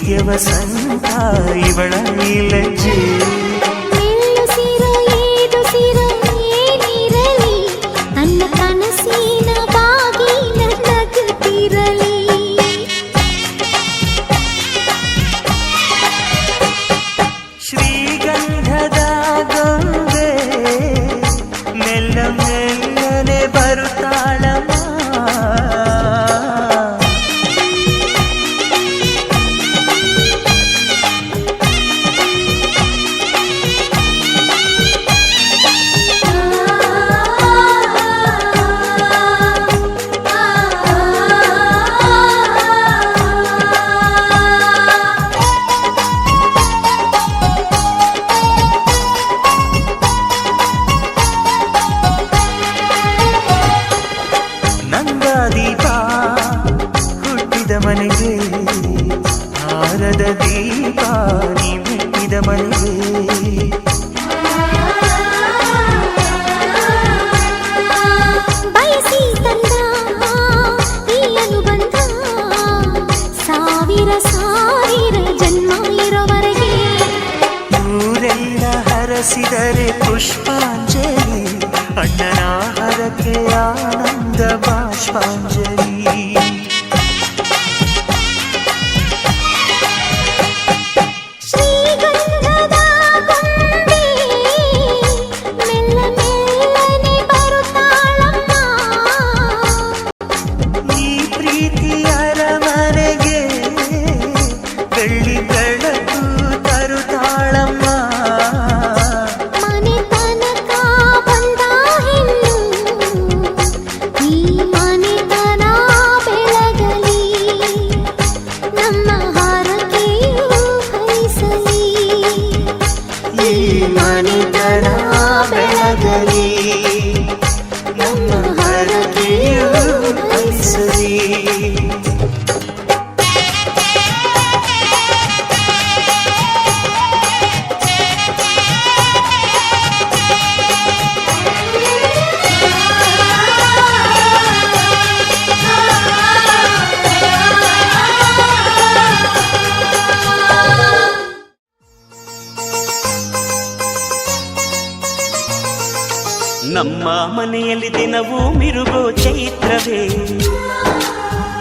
ನಿತ್ಯ ವಸಂತ ಇವಳ ಲಜ್ಜೆ. ಶ್ರೀಗಂಧದ ಗೊಂಬೆ ಮೆಲ್ಲ ಮೆಲ್ಲನೆ ಬರುತ್ತಾಳಮ್ಮ. ನಂದಾದೀಪ ಹುಟ್ಟಿದ ಮನೆಗೆ ಹಾರದ ದೀಪ ನೀ ಮೆಟ್ಟಿದ ಮನೆಗೆ. ಬಯಸಿ ತಂದ ಈ ಅನುಬಂಧ ಸಾವಿರ ಸಾವಿರ ಜನ್ಮ ಇರೋವರೆಗೆ. ಊರೆಲ್ಲ ಹರಸಿದರೆ ಪುಷ್ಪಾಂಜಲಿ, ಅಣ್ಣನ ಹರಕೆ ಆನಂದ ಬಾಷ್ಪಾಂಜಲಿ. ಶ್ರೀಗಂಧದ ಗೊಂಬೆ ಮೆಲ್ಲ ಮೆಲ್ಲನೆ ಬರುತ್ತಾಳಮ್ಮ. ಈ ಪ್ರೀತಿಯ ಅರಮನೆಗೆ ಬೆಳ್ಳಿ ಬೆಳಕು ತರುತ್ತಾಳಮ್ಮ. ಮನೆ ತನಕ ಬಂದ ಹೆಣ್ಣು ಈ ಮನೆತನ ಬೆಳಗಲಿ, ನಮ್ಮ ಹಾರಕೆಯು ಹರಿಸಲಿ. ಈ ಮನೆತನ ಬೆಳಗಲಿ, ನಮ್ಮ ಹರಕೆಯು ಹರಿಸಲಿ. ನಮ್ಮ ಮನೆಯಲ್ಲಿ ದಿನವೂ ಮಿರುಗೋ ಚೈತ್ರವೇ,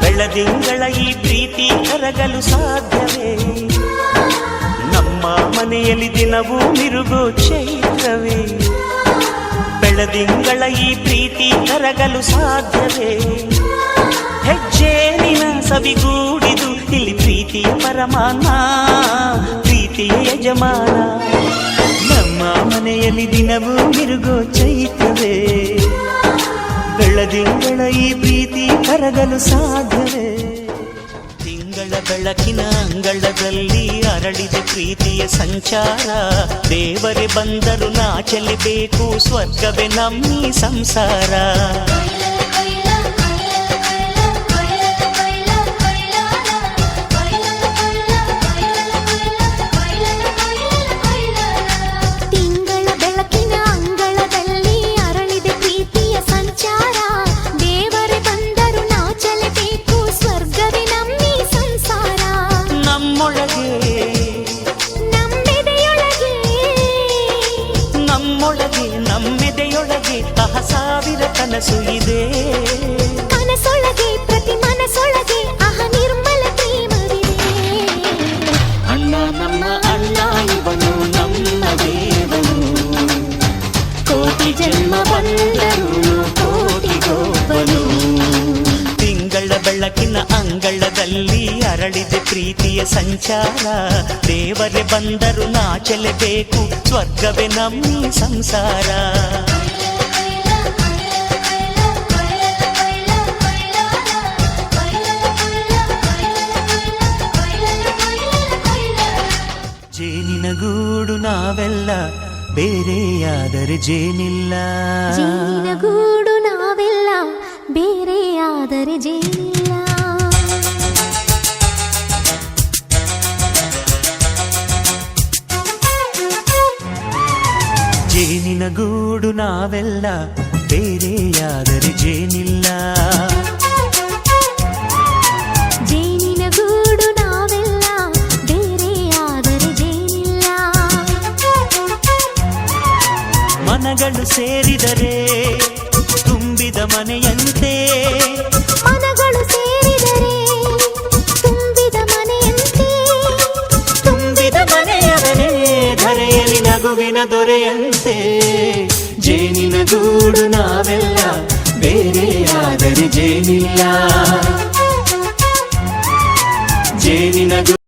ಬೆಳದಿಂಗಳ ಈ ಪ್ರೀತಿ ಕರಗಲು ಸಾಧ್ಯವೇ? ನಮ್ಮ ಮನೆಯಲ್ಲಿ ದಿನವೂ ಮಿರುಗೋ ಚೈತ್ರವೇ, ಬೆಳದಿಂಗಳ ಈ ಪ್ರೀತಿ ಕರಗಲು ಸಾಧ್ಯವೇ? ಹೆಜ್ಜೇನಿನ ಸವಿಗೂಡಿದು ಇಲ್ಲಿ ಪ್ರೀತಿಯ ಪರಮಾನ, ಪ್ರೀತಿಯ ಯಜಮಾನ. ನಮ್ಮ ಮನೆಯಲ್ಲಿ ದಿನವೂ ಮಿರುಗೋ ಚೈತ್ರವೇ, ಬೆಳದಿಂಗಳ ಈ ಪ್ರೀತಿ ಕರಗಲು ಸಾಧ್ಯವೇ? ತಿಂಗಳ ಬೆಳಕಿನ ಅಂಗಳದಲ್ಲಿ ಅರಳಿದ ಪ್ರೀತಿಯ ಸಂಚಾರ, ದೇವರೇ ಬಂದರು ನಾಚಲಿಬೇಕು, ಸ್ವರ್ಗವೇ ನಮ್ಮಿ ಸಂಸಾರ. ನಮ್ಮೆದೆಯೊಳಗೆ ಸಾವಿರ ಕನಸು ಇದೆ, ಕನಸೊಳಗೆ ಪ್ರತಿ ಮನಸೊಳಗೆ ನಿರ್ಮಲ ಪ್ರೇಮವಿದೆ. ಅಣ್ಣ ನಮ್ಮ ಅಣ್ಣ ಇವನು ನಮ್ಮ ದೇವನು, ಕೋಟಿ ಜನ್ಮ ಬಂದರು ಕೋಟಿಗೊಬ್ಬನು. ತಿಂಗಳ ಬೆಳಕಿನ ಅಂಗಳದಲ್ಲಿ ಅರಳಿದ ಪ್ರೀತಿಯ ಸಂಚಾರ, ದೇವರೇ ಬಂದರು ನಾಚಲೇಬೇಕು, ಸ್ವರ್ಗವೇ ನಮ್ಮಿ ಸಂಸಾರ. ಜೇನಿನ ಗೂಡು ನಾವೆಲ್ಲ, ಬೇರೆಯಾದರೆ ಜೇನಿಲ್ಲ. ಜೇನಿನ ಗೂಡು ನಾವೆಲ್ಲ, ಬೇರೆಯಾದರೆ ಜೇನಿಲ್ಲ. ಜೇನಿನ ಗೂಡು ನಾವೆಲ್ಲ, ಬೇರೆಯಾದರೆ ಜೇನಿಲ್ಲ. ಜೇನಿನ ಗೂಡು ನಾವೆಲ್ಲ, ಮನಗಳು ಸೇರಿದರೆ ತುಂಬಿದ ಮನೆಯಂತೆ ಮನಗಳು ಸೇರಿದರೆ ತುಂಬಿದ ಮನೆಯಂತೆ ತುಂಬಿದ ಮನೆಯವನೇ ಧರೆಯಲ್ಲಿ ನಗುವಿನ ದೊರೆಯಂತೆ ಜೇನಿನ ಗೂಡು ನಾವೆಲ್ಲ ಬೇರೆಯಾದರೆ ಜೇನಿಲ್ಲ ಜೇನಿನ